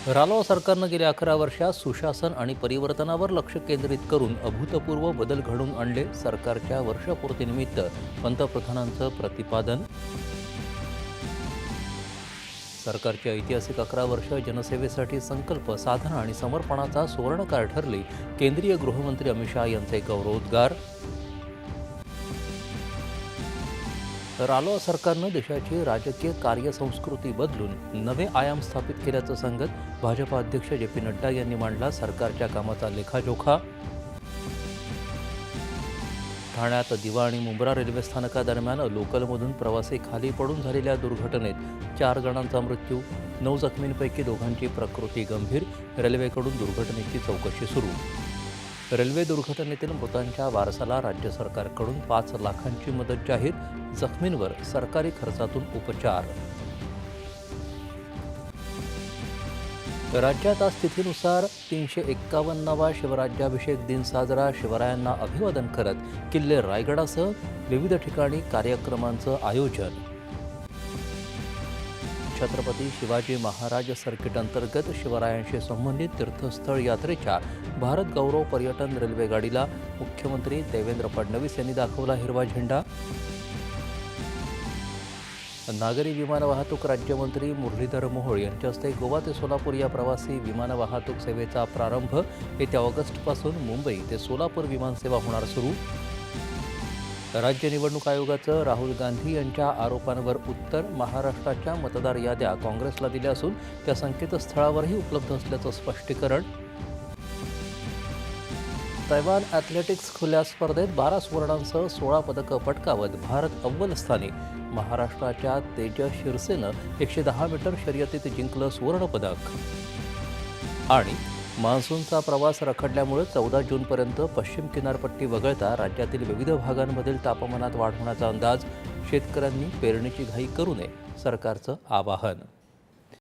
रालोआ सरकारनं गेल्या 11 वर्षात सुशासन आणि परिवर्तनावर लक्ष केंद्रित करून अभूतपूर्व बदल घडवून आणले. सरकारच्या वर्षपूर्तीनिमित्त पंतप्रधानांचं प्रतिपादन. सरकारची ऐतिहासिक 11 वर्ष जनसेवेसाठी संकल्प, साधना आणि समर्पणाचा सुवर्णकाळ ठरले. केंद्रीय गृहमंत्री अमित शहा यांचे गौरवोद्गार. रालोआ सरकारनं देशाची राजकीय कार्यसंस्कृती बदलून नवे आयाम स्थापित केल्याचं सांगत भाजपा अध्यक्ष जे.पी. नड्डा यांनी मांडला सरकारच्या कामाचा लेखाजोखा. ठाण्यात दिवा आणि मुंब्रा रेल्वे स्थानकादरम्यान लोकलमधून प्रवासी खाली पडून झालेल्या दुर्घटनेत 4 जणांचा मृत्यू, 9 जखमींपैकी 2घांची प्रकृती गंभीर. रेल्वेकडून दुर्घटनेची चौकशी सुरू. रेल्वे दुर्घटनेतील मृतांच्या वारसाला राज्य सरकारकडून 5 लाखांची मदत जाहीर. जखमींवर सरकारी खर्चातून उपचार. राज्यात आज तिथीनुसार 351वा शिवराज्याभिषेक दिन साजरा. शिवरायांना अभिवादन करत किल्ले रायगडासह विविध ठिकाणी कार्यक्रमांचं आयोजन. छत्रपती शिवाजी महाराज सर्किट अंतर्गत शिवरायांशी संबंधित तीर्थस्थळ यात्रेच्या भारत गौरव पर्यटन रेल्वेगाडीला मुख्यमंत्री देवेंद्र फडणवीस यांनी दाखवला हिरवा झेंडा. नागरी विमान वाहतूक राज्यमंत्री मुरलीधर मोहोळ यांच्या हस्ते गोवा ते सोलापूर या प्रवासी विमान वाहतूक सेवेचा प्रारंभ. येत्या ऑगस्टपासून मुंबई ते सोलापूर विमानसेवा होणार सुरू. राज्य निवडणूक आयोगाचं राहुल गांधी यांच्या आरोपांवर उत्तर. महाराष्ट्राच्या मतदार याद्या काँग्रेसला दिल्या असून त्या संकेतस्थळावरही उपलब्ध असल्याचं स्पष्टीकरण. तैवान ॲथलेटिक्स खुल्या स्पर्धेत 12 सुवर्णांसह 16 पदकं पटकावत भारत अव्वल स्थानी. महाराष्ट्राच्या तेजस शिरसेनं 110 मीटर शर्यतीत जिंकलं सुवर्णपदक. आणि मान्सूनचा प्रवास रखडल्यामुळे 14 जूनपर्यंत पश्चिम किनारपट्टी वगळता राज्यातील विविध भागांमधील तापमानात वाढ होण्याचा अंदाज. शेतकऱ्यांनी पेरणीची घाई करू नये, सरकारचं आवाहन.